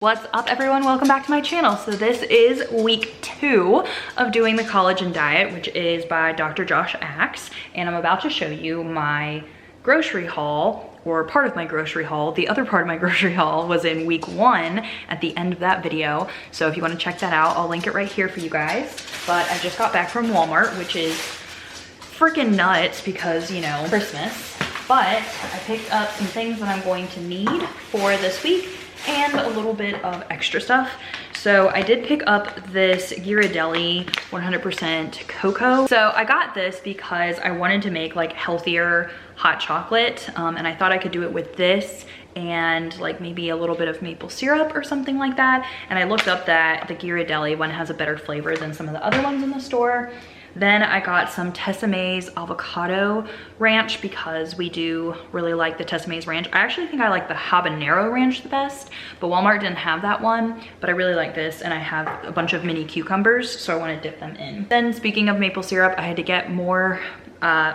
What's up everyone, welcome back to my channel. So this is week 2 of doing the Collagen Diet, which is by Dr. Josh Axe, and I'm about to show you my grocery haul, or part of my grocery haul. The other part of my grocery haul was in week 1 at the end of that video. So if you want to check that out, I'll link it right here for you guys. But I just got back from Walmart, which is freaking nuts because, you know, Christmas. But I picked up some things that I'm going to need for this week and a little bit of extra stuff. So I did pick up this Ghirardelli 100% cocoa. So I got this because I wanted to make like healthier hot chocolate, and I thought I could do it with this and like maybe a little bit of maple syrup or something like that. And I looked up that the Ghirardelli one has a better flavor than some of the other ones in the store. Then I got some Tessame's avocado ranch because we do really like the Tessame's ranch. I actually think I like the habanero ranch the best, but Walmart didn't have that one. But I really like this, and I have a bunch of mini cucumbers, so I want to dip them in. Then speaking of maple syrup, I had to get more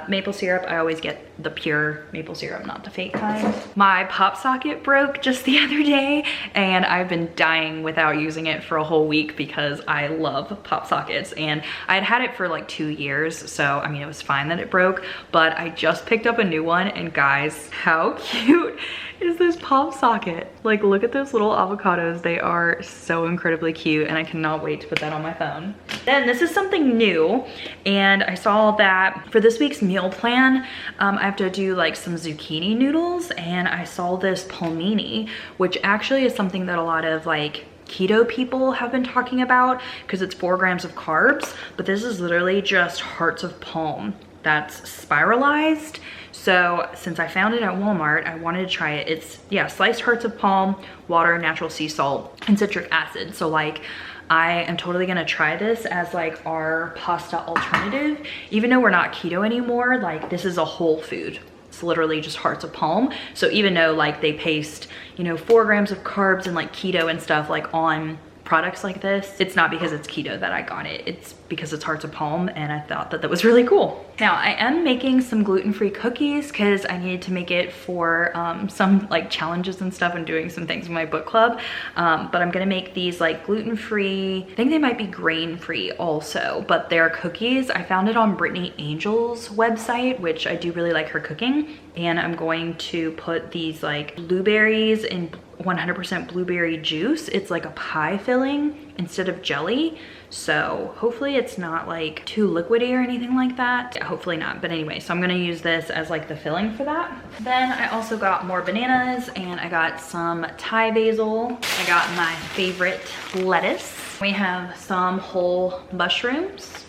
maple syrup. I always get the pure maple syrup, not the fake kind. My pop socket broke just the other day, and I've been dying without using it for a whole week because I love pop sockets, and I had it for like 2 years, so I mean it was fine that it broke, but I just picked up a new one, and guys, how cute is this pop socket? Like, look at those little avocados. They are so incredibly cute, and I cannot wait to put that on my phone. Then this is something new, and I saw that for this week's meal plan, I have to do like some zucchini noodles, and I saw this palmini, which actually is something that a lot of like keto people have been talking about because it's 4 grams of carbs, but this is literally just hearts of palm that's spiralized. So since I found it at Walmart, I wanted to try it. It's, yeah, sliced hearts of palm, water, natural sea salt, and citric acid. So like, I am totally gonna try this as like our pasta alternative. Even though we're not keto anymore, like this is a whole food. It's literally just hearts of palm. So even though like they paste, you know, 4 grams of carbs and like keto and stuff like on products like this, it's not because it's keto that I got it. It's because it's hearts of palm, and I thought that that was really cool. Now I am making some gluten-free cookies because I needed to make it for some like challenges and stuff and doing some things with my book club. But I'm gonna make these like gluten-free, I think they might be grain-free also, but they're cookies. I found it on Brittany Angel's website, which I do really like her cooking. And I'm going to put these like blueberries in 100% blueberry juice. It's like a pie filling instead of jelly. So hopefully it's not like too liquidy or anything like that. Yeah, hopefully not. But anyway, so I'm gonna use this as like the filling for that. Then I also got more bananas, and I got some Thai basil. I got my favorite lettuce. We have some whole mushrooms.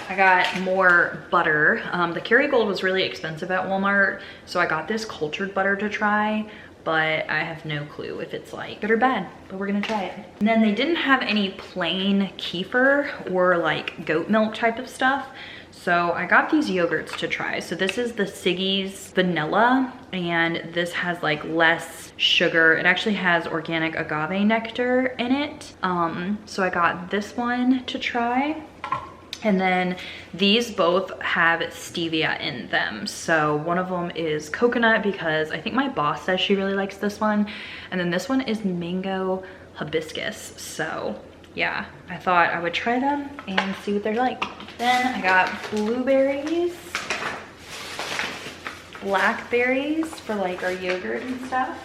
I got more butter. The Kerrygold was really expensive at Walmart, so I got this cultured butter to try, but I have no clue if it's like good or bad, but we're gonna try it. And then they didn't have any plain kefir or like goat milk type of stuff, so I got these yogurts to try. So this is the Siggy's vanilla, and this has like less sugar. It actually has organic agave nectar in it. So I got this one to try. And then these both have stevia in them. So one of them is coconut because I think my boss says she really likes this one. And then this one is mango hibiscus. So yeah, I thought I would try them and see what they're like. Then I got blueberries, blackberries for like our yogurt and stuff,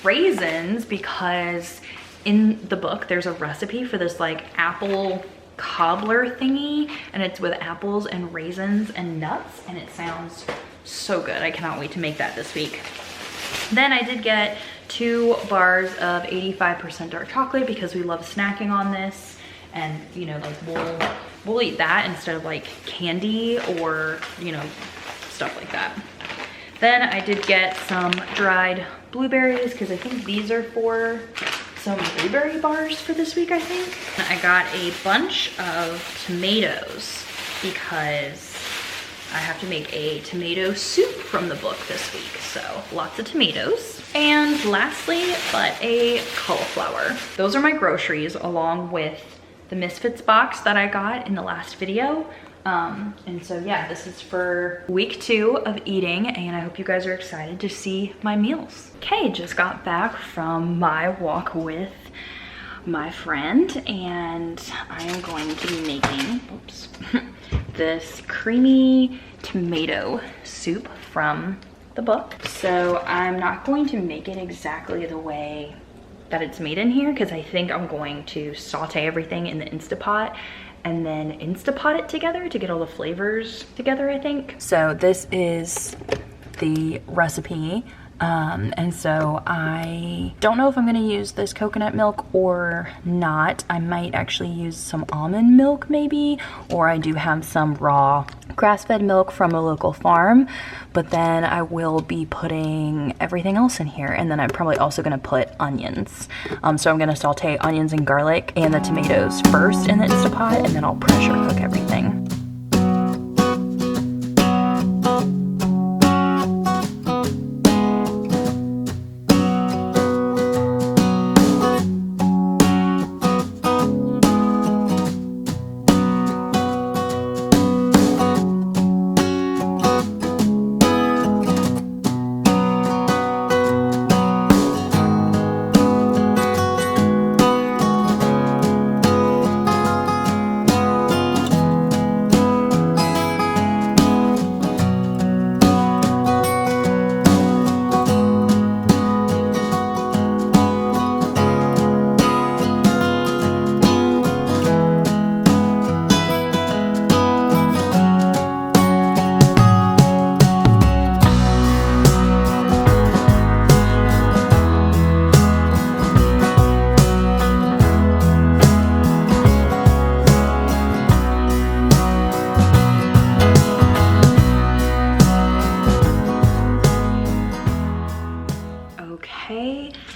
raisins because in the book there's a recipe for this like apple cobbler thingy, and it's with apples and raisins and nuts, and it sounds so good. I cannot wait to make that this week. Then I did get 2 bars of 85% dark chocolate because we love snacking on this, and you know, like we'll eat that instead of like candy or, you know, stuff like that. Then I did get some dried blueberries because I think these are for some blueberry bars for this week, I think. I got a bunch of tomatoes because I have to make a tomato soup from the book this week. So lots of tomatoes. And lastly, but a cauliflower. Those are my groceries along with the Misfits box that I got in the last video. And so yeah, this is for week 2 of eating, and I hope you guys are excited to see my meals. Okay, just got back from my walk with my friend, and I am going to be making, oops, this creamy tomato soup from the book. So I'm not going to make it exactly the way that it's made in here, because I think I'm going to saute everything in the Instapot and then Instapot it together to get all the flavors together, I think. So this is the recipe. And so I don't know if I'm gonna use this coconut milk or not. I might actually use some almond milk maybe, or I do have some raw grass-fed milk from a local farm, but then I will be putting everything else in here, and then I'm probably also gonna put onions. So I'm gonna saute onions and garlic and the tomatoes first in the Instapot, and then I'll pressure cook everything.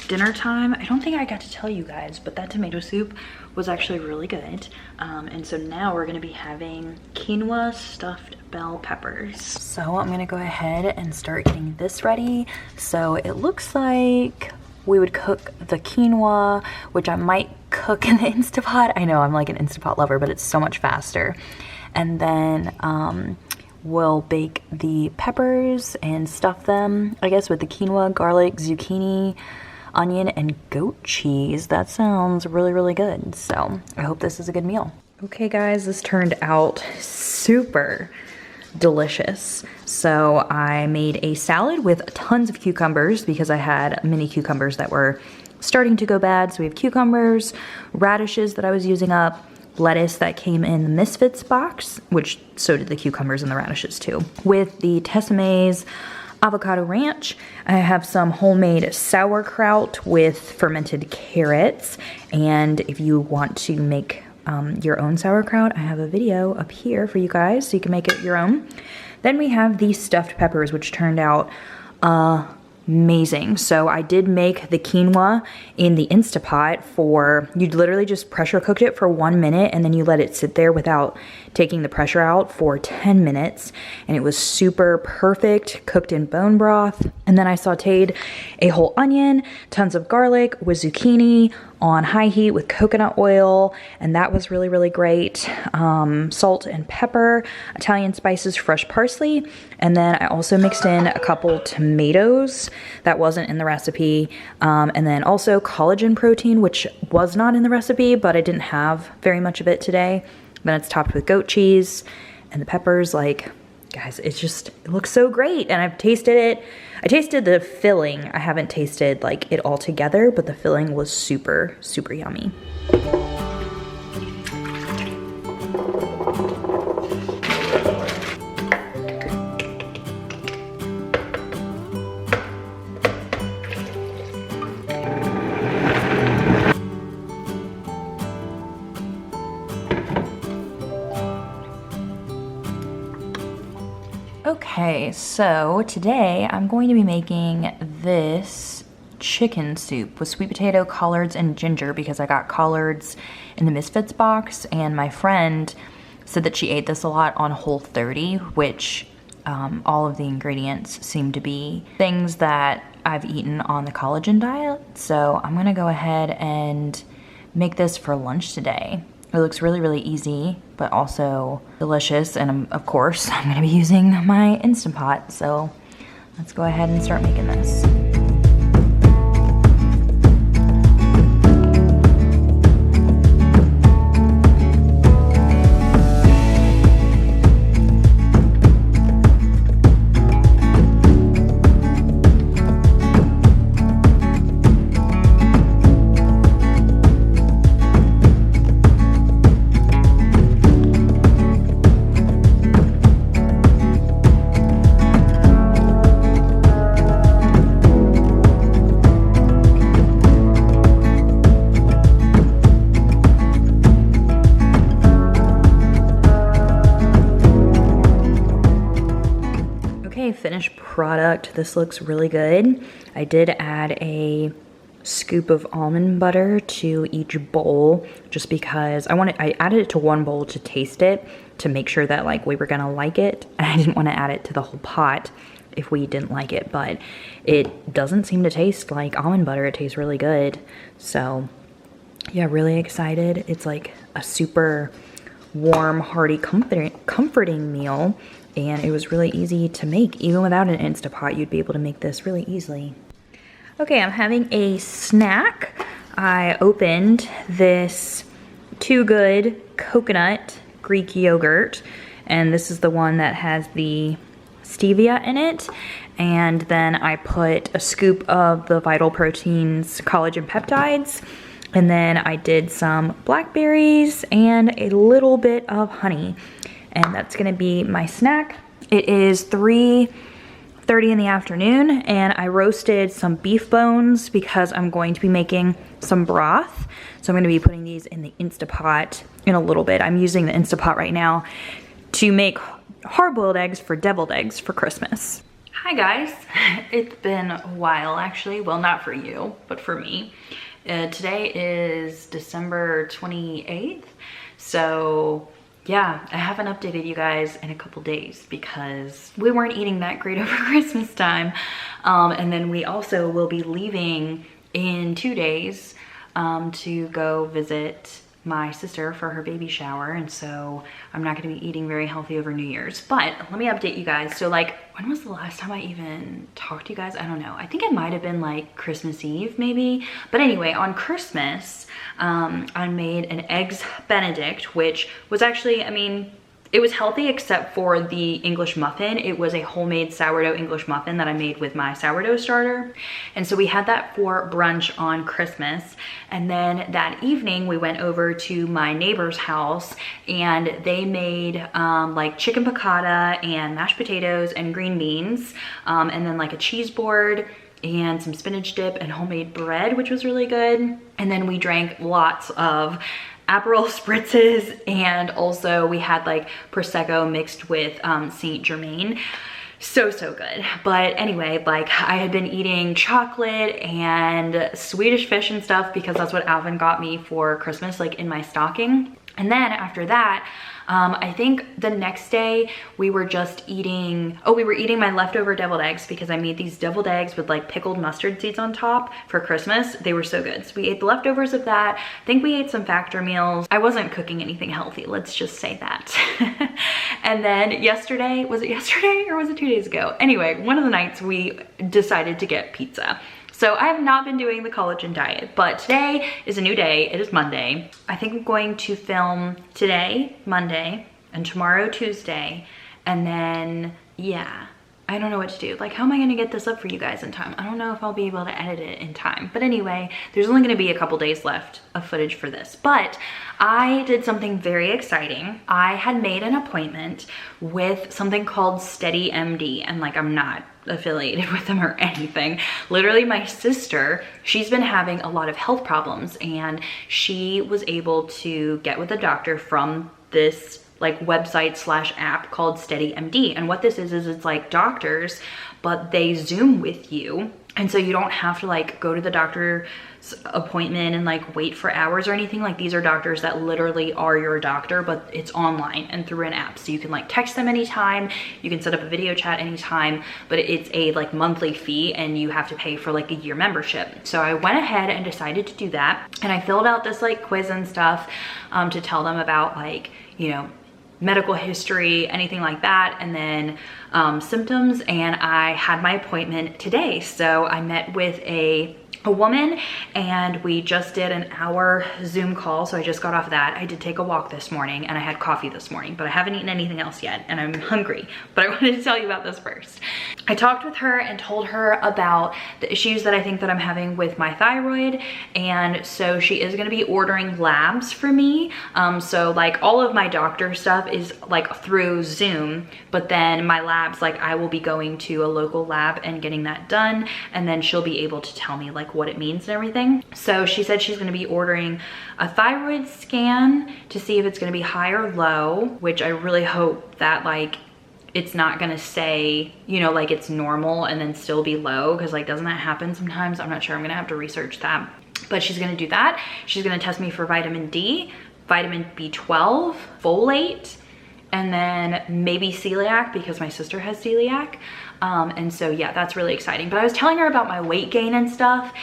Dinner time. I don't think I got to tell you guys, but that tomato soup was actually really good. And so now we're gonna be having quinoa stuffed bell peppers. So I'm gonna go ahead and start getting this ready. So it looks like we would cook the quinoa, which I might cook in the Instapot. I know I'm like an Instapot lover, but it's so much faster. And then we'll bake the peppers and stuff them, I guess, with the quinoa, garlic, zucchini, onion, and goat cheese. That sounds really, really good. So I hope this is a good meal. Okay guys, this turned out super delicious. So I made a salad with tons of cucumbers because I had mini cucumbers that were starting to go bad. So we have cucumbers, radishes that I was using up, lettuce that came in the Misfits box, which so did the cucumbers and the radishes too. With the Tessemae's avocado ranch, I have some homemade sauerkraut with fermented carrots. And if you want to make your own sauerkraut, I have a video up here for you guys so you can make it your own. Then we have these stuffed peppers, which turned out amazing. So I did make the quinoa in the Instapot for, you literally just pressure cooked it for 1 minute and then you let it sit there without taking the pressure out for 10 minutes. And it was super perfect, cooked in bone broth. And then I sauteed a whole onion, tons of garlic with zucchini on high heat with coconut oil, and that was really, really great. Salt and pepper, Italian spices, fresh parsley, and then I also mixed in a couple tomatoes that wasn't in the recipe, and then also collagen protein, which was not in the recipe, but I didn't have very much of it today. Then it's topped with goat cheese, and the peppers, like, guys, it looks so great, and I've tasted it. I tasted the filling. I haven't tasted like it all together, but the filling was super, super yummy. Okay, so today I'm going to be making this chicken soup with sweet potato, collards, and ginger because I got collards in the Misfits box, and my friend said that she ate this a lot on Whole30, which all of the ingredients seem to be things that I've eaten on the Collagen Diet. So I'm gonna go ahead and make this for lunch today. It looks really, really easy, but also delicious. And of course, I'm gonna be using my Instant Pot. So let's go ahead and start making this. Finished product. This looks really good. I did add a scoop of almond butter to each bowl just because I added it to one bowl to taste it to make sure that like we were gonna like it, and I didn't want to add it to the whole pot if we didn't like it, but it doesn't seem to taste like almond butter. It tastes really good. So yeah, really excited. It's like a super warm, hearty, comforting meal. And it was really easy to make. Even without an Instant Pot, you'd be able to make this really easily. Okay, I'm having a snack. I opened this Too Good coconut Greek yogurt, and this is the one that has the stevia in it. And then I put a scoop of the Vital Proteins collagen peptides, and then I did some blackberries and a little bit of honey. And that's gonna be my snack. It is 3:30 in the afternoon, and I roasted some beef bones because I'm going to be making some broth. So I'm gonna be putting these in the Instant Pot in a little bit. I'm using the Instant Pot right now to make hard-boiled eggs for deviled eggs for Christmas. Hi guys, it's been a while actually. Well, not for you, but for me. Today is December 28th, so yeah, I haven't updated you guys in a couple days because we weren't eating that great over Christmas time. And then we also will be leaving in 2 days to go visit my sister for her baby shower. And so I'm not gonna be eating very healthy over New Year's. But let me update you guys. So like, when was the last time I even talked to you guys? I don't know. I think it might have been like Christmas Eve maybe. But anyway, on Christmas, I made an Eggs Benedict, which was actually, I mean, it was healthy except for the English muffin. It was a homemade sourdough English muffin that I made with my sourdough starter. And so we had that for brunch on Christmas. And then that evening we went over to my neighbor's house and they made like chicken piccata and mashed potatoes and green beans, and then like a cheese board and some spinach dip and homemade bread, which was really good. And then we drank lots of Aperol spritzes, and also we had like Prosecco mixed with Saint Germain. So good. But anyway, like I had been eating chocolate and Swedish fish and stuff because that's what Alvin got me for Christmas, like in my stocking. And then after that, I think the next day we were just eating, we were eating my leftover deviled eggs because I made these deviled eggs with like pickled mustard seeds on top for Christmas. They were so good. So we ate the leftovers of that. I think we ate some Factor meals. I wasn't cooking anything healthy, let's just say that. And then yesterday, was it yesterday or was it 2 days ago? Anyway, one of the nights we decided to get pizza. So I have not been doing the collagen diet, but today is a new day. It is Monday. I think I'm going to film today, Monday, and tomorrow, Tuesday. And then, yeah, I don't know what to do. Like, how am I gonna get this up for you guys in time? I don't know if I'll be able to edit it in time. But anyway, there's only gonna be a couple days left of footage for this. But I did something very exciting. I had made an appointment with something called Steady MD, and like, I'm not affiliated with them or anything. Literally my sister, she's been having a lot of health problems, and she was able to get with a doctor from this like website slash app called Steady MD. And what this is it's like doctors but they Zoom with you. And so you don't have to like go to the doctor's appointment and like wait for hours or anything. Like these are doctors that literally are your doctor, but it's online and through an app. So you can like text them anytime, you can set up a video chat anytime, but it's a like monthly fee and you have to pay for like a year membership. So I went ahead and decided to do that. And I filled out this like quiz and stuff to tell them about like, you know, medical history, anything like that, and then symptoms. And I had my appointment today. So I met with a woman and we just did an hour Zoom call. So I just got off that. I did take a walk this morning and I had coffee this morning, but I haven't eaten anything else yet and I'm hungry, but I wanted to tell you about this first. I talked with her and told her about the issues that I think that I'm having with my thyroid. And so she is gonna be ordering labs for me. So like all of my doctor stuff is like through Zoom, but then my labs, like I will be going to a local lab and getting that done. And then she'll be able to tell me like what it means and everything. So she said she's gonna be ordering a thyroid scan to see if it's gonna be high or low, which I really hope that like it's not gonna say, you know, like it's normal and then still be low, because like doesn't that happen sometimes? I'm not sure, I'm gonna have to research that. But she's gonna do that. She's gonna test me for vitamin D, vitamin B12, folate, and then maybe celiac because my sister has celiac. And so yeah, that's really exciting. But I was telling her about my weight gain and stuff.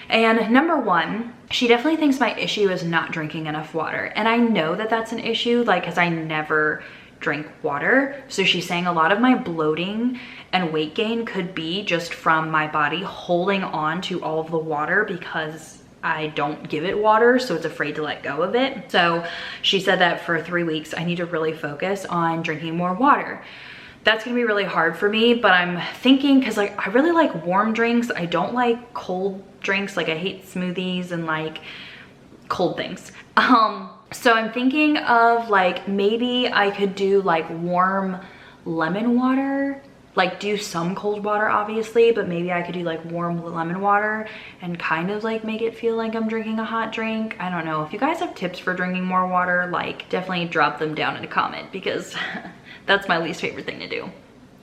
And number one, she definitely thinks my issue is not drinking enough water. And I know that that's an issue, like, cause I never drink water. So she's saying a lot of my bloating and weight gain could be just from my body holding on to all of the water because I don't give it water, so it's afraid to let go of it. So she said that for 3 weeks, I need to really focus on drinking more water. That's gonna be really hard for me, but I'm thinking, cause like I really like warm drinks. I don't like cold drinks. Like I hate smoothies and like cold things. So I'm thinking of like, maybe I could do like warm lemon water, like do some cold water obviously, but maybe I could do like warm lemon water and kind of like make it feel like I'm drinking a hot drink. I don't know. If you guys have tips for drinking more water, like definitely drop them down in a comment, because that's my least favorite thing to do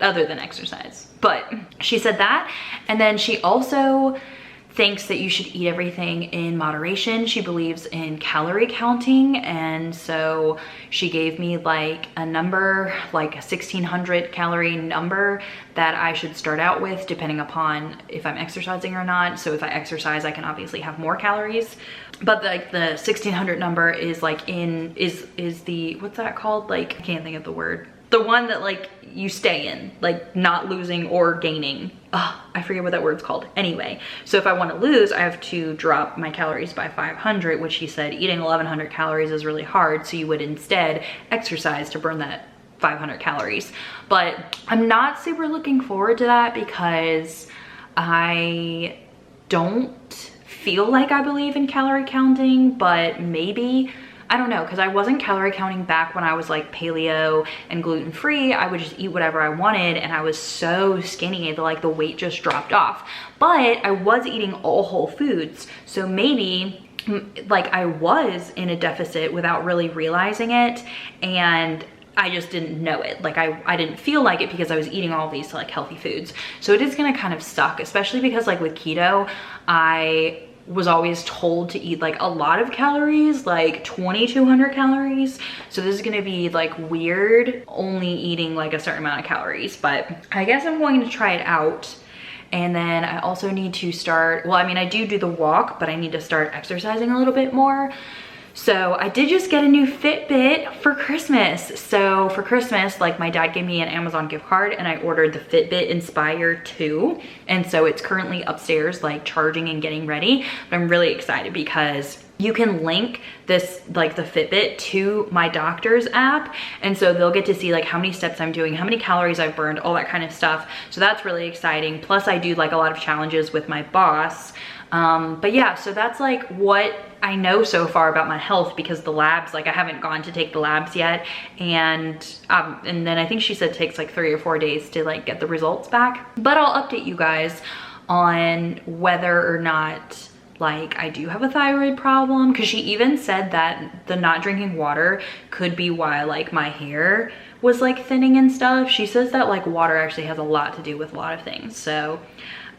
other than exercise. But she said that. And then she also thinks that you should eat everything in moderation. She believes in calorie counting. And so she gave me like a number, like a 1600 calorie number that I should start out with depending upon if I'm exercising or not. So if I exercise, I can obviously have more calories. But like the 1600 number is like is the, what's that called? Like, I can't think of the word. The one that like you stay in, like not losing or gaining. I forget what that word's called. Anyway, so if I want to lose, I have to drop my calories by 500, which he said eating 1100 calories is really hard. So you would instead exercise to burn that 500 calories. But I'm not super looking forward to that because I don't feel like I believe in calorie counting, but maybe, I don't know, because I wasn't calorie counting back when I was like paleo and gluten-free. I would just eat whatever I wanted and I was so skinny that like the weight just dropped off. But I was eating all whole foods. So maybe like I was in a deficit without really realizing it, and I just didn't know it. Like I didn't feel like it because I was eating all these like healthy foods. So it is gonna kind of suck, especially because like with keto, I was always told to eat like a lot of calories, like 2200 calories. So this is gonna be like weird, only eating like a certain amount of calories, but I guess I'm going to try it out. And then I also need to start, well, I mean, I do the walk, but I need to start exercising a little bit more. So I did just get a new Fitbit for Christmas. So for Christmas, like my dad gave me an Amazon gift card and I ordered the Fitbit Inspire 2. And so it's currently upstairs, like charging and getting ready. But I'm really excited because you can link this, like the Fitbit, to my doctor's app. And so they'll get to see like how many steps I'm doing, how many calories I've burned, all that kind of stuff. So that's really exciting. Plus I do like a lot of challenges with my boss. But yeah, so that's like what I know so far about my health, because the labs, like I haven't gone to take the labs yet. And then I think she said it takes like 3 or 4 days to like get the results back. But I'll update you guys on whether or not like I do have a thyroid problem, because she even said that the not drinking water could be why like my hair was like thinning and stuff. She says that like water actually has a lot to do with a lot of things. So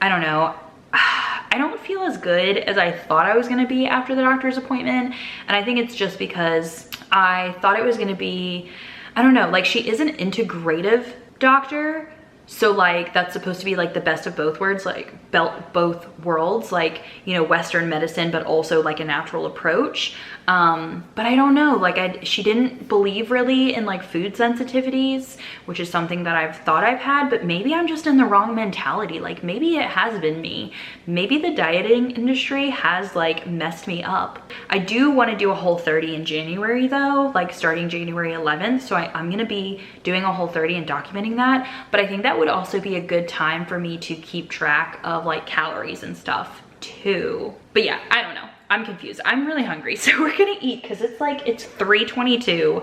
I don't know. I don't feel as good as I thought I was gonna be after the doctor's appointment. And I think it's just because I thought it was gonna be, I don't know, like she is an integrative doctor. So like that's supposed to be like the best of both worlds, like both worlds, like, you know, Western medicine, but also like a natural approach. But I don't know, like she didn't believe really in like food sensitivities, which is something that I've thought I've had, but maybe I'm just in the wrong mentality. Like maybe it has been me. Maybe the dieting industry has like messed me up. I do want to do a Whole30 in January though, like starting January 11th. So I'm going to be doing a Whole30 and documenting that. But I think that would also be a good time for me to keep track of like calories and stuff too. But yeah, I don't know. I'm confused. I'm really hungry. So we're gonna eat because it's 3:22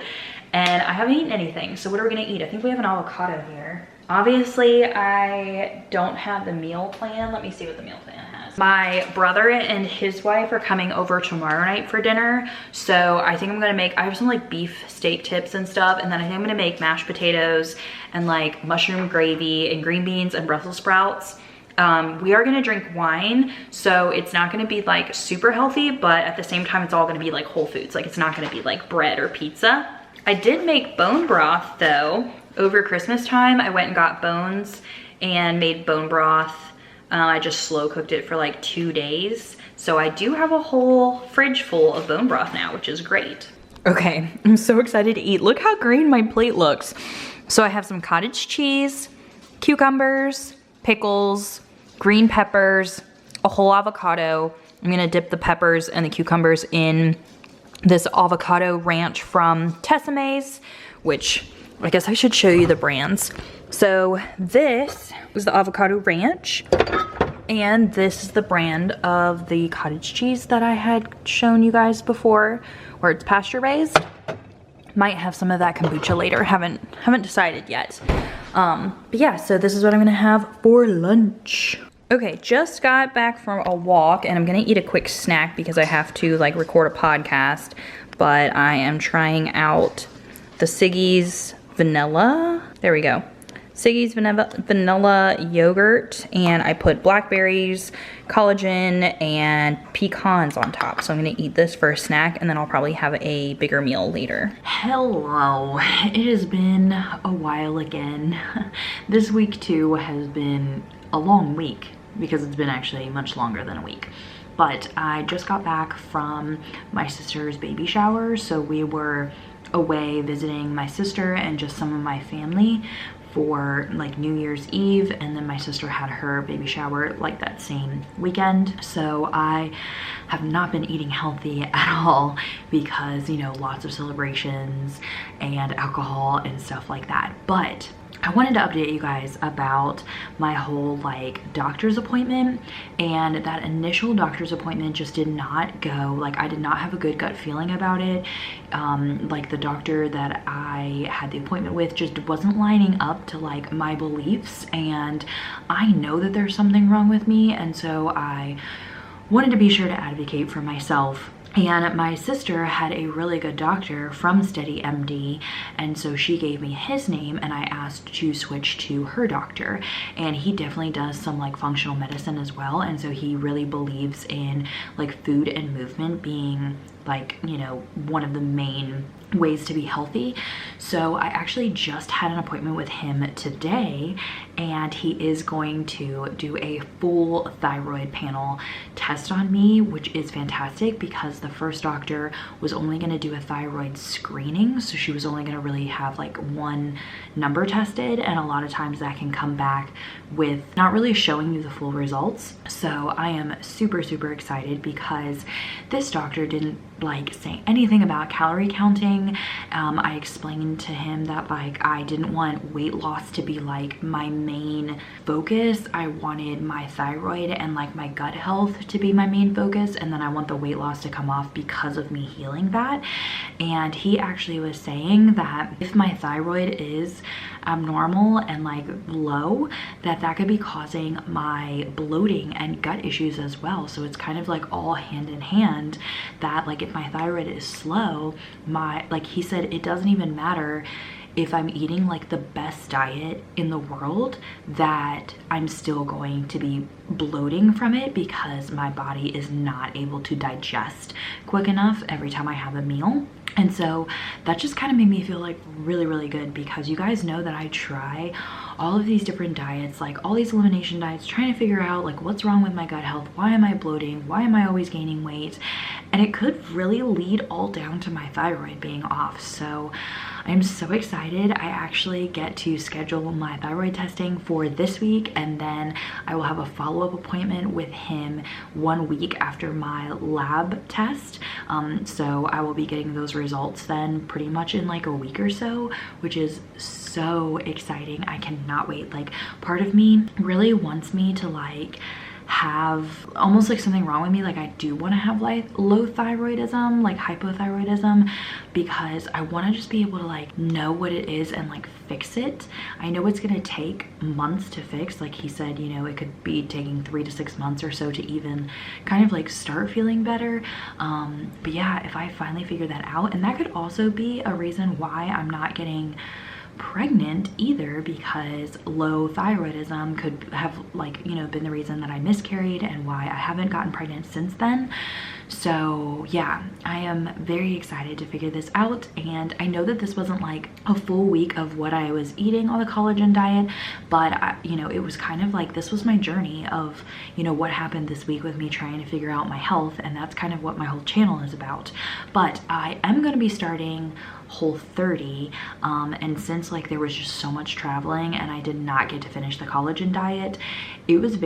and I haven't eaten anything. So what are we gonna eat? I think we have an avocado here. Obviously, I don't have the meal plan. Let me see what the meal plan has. My brother and his wife are coming over tomorrow night for dinner. So I think I'm gonna make, I have some like beef steak tips and stuff. And then I think I'm gonna make mashed potatoes and like mushroom gravy and green beans and Brussels sprouts. We are gonna drink wine, so it's not gonna be like super healthy, but at the same time, it's all gonna be like whole foods. Like it's not gonna be like bread or pizza. I did make bone broth though. Over Christmas time, I went and got bones and made bone broth. I just slow cooked it for like 2 days. So I do have a whole fridge full of bone broth now, which is great. Okay, I'm so excited to eat. Look how green my plate looks. So I have some cottage cheese, cucumbers, pickles, green peppers, a whole avocado. I'm gonna dip the peppers and the cucumbers in this avocado ranch from Tessemae's, which I guess I should show you the brands. So this is the avocado ranch, and this is the brand of the cottage cheese that I had shown you guys before, where it's pasture raised. Might have some of that kombucha later, haven't decided yet. But yeah, so this is what I'm gonna have for lunch. Okay, just got back from a walk and I'm gonna eat a quick snack because I have to like record a podcast, but I am trying out the Siggi's vanilla, there we go. Siggi's vanilla yogurt, and I put blackberries, collagen, and pecans on top. So I'm gonna eat this for a snack and then I'll probably have a bigger meal later. Hello, it has been a while again. This week too has been a long week because it's been actually much longer than a week. But I just got back from my sister's baby shower. So we were away visiting my sister and just some of my family for like New Year's Eve, and then my sister had her baby shower like that same weekend. So I have not been eating healthy at all because, you know, lots of celebrations and alcohol and stuff like that. But I wanted to update you guys about my whole like doctor's appointment, and that initial doctor's appointment just did not go, like I did not have a good gut feeling about it. Like the doctor that I had the appointment with just wasn't lining up to like my beliefs, and I know that there's something wrong with me, and so I wanted to be sure to advocate for myself. And my sister had a really good doctor from Steady MD, and so she gave me his name and I asked to switch to her doctor, and he definitely does some like functional medicine as well, and so he really believes in like food and movement being like, you know, one of the main ways to be healthy. So I actually just had an appointment with him today, and he is going to do a full thyroid panel test on me, which is fantastic because the first doctor was only going to do a thyroid screening, so she was only going to really have like one number tested, and a lot of times that can come back with not really showing you the full results. So I am super excited because this doctor didn't like say anything about calorie counting. I explained to him that like I didn't want weight loss to be like my main focus. I wanted my thyroid and like my gut health to be my main focus, and then I want the weight loss to come off because of me healing that. And he actually was saying that if my thyroid is abnormal and like low, that could be causing my bloating and gut issues as well. So it's kind of like all hand in hand, that like if my thyroid is slow, like he said, it doesn't even matter if I'm eating like the best diet in the world, that I'm still going to be bloating from it because my body is not able to digest quick enough every time I have a meal. And so that just kind of made me feel like really, really good, because you guys know that I try all of these different diets, like all these elimination diets, trying to figure out like what's wrong with my gut health, why am I bloating, why am I always gaining weight, and it could really lead all down to my thyroid being off. So I'm so excited. I actually get to schedule my thyroid testing for this week, and then I will have a follow-up appointment with him 1 week after my lab test. So I will be getting those results then pretty much in like a week or so, which is so exciting. I cannot wait. Like, part of me really wants me to like have almost like something wrong with me. Like, I do want to have like low thyroidism, like hypothyroidism, because I want to just be able to like know what it is and like fix it. I know it's gonna take months to fix. Like he said, you know, it could be taking 3 to 6 months or so to even kind of like start feeling better. But yeah, if I finally figure that out, and that could also be a reason why I'm not getting pregnant either, because low thyroidism could have like, you know, been the reason that I miscarried and why I haven't gotten pregnant since then. So yeah, I am very excited to figure this out. And I know that this wasn't like a full week of what I was eating on the collagen diet, but you know, it was kind of like, this was my journey of, you know, what happened this week with me trying to figure out my health, and that's kind of what my whole channel is about. But I am going to be starting Whole30, and since like there was just so much traveling and I did not get to finish the collagen diet, it was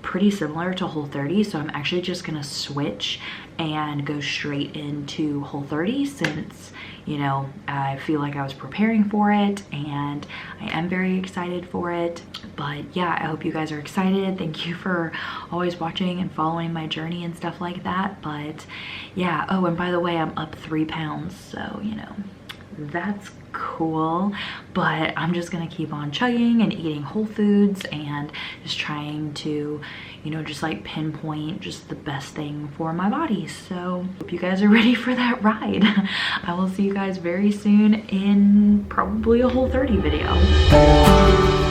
pretty similar to Whole30. So I'm actually just gonna switch and go straight into Whole30, since, you know, I feel like I was preparing for it and I am very excited for it. But yeah, I hope you guys are excited. Thank you for always watching and following my journey and stuff like that. But yeah, oh, and by the way, I'm up 3 pounds, so you know, that's cool. But I'm just gonna keep on chugging and eating whole foods and just trying to, you know, just like pinpoint just the best thing for my body. So hope you guys are ready for that ride. I will see you guys very soon in probably a Whole30 video.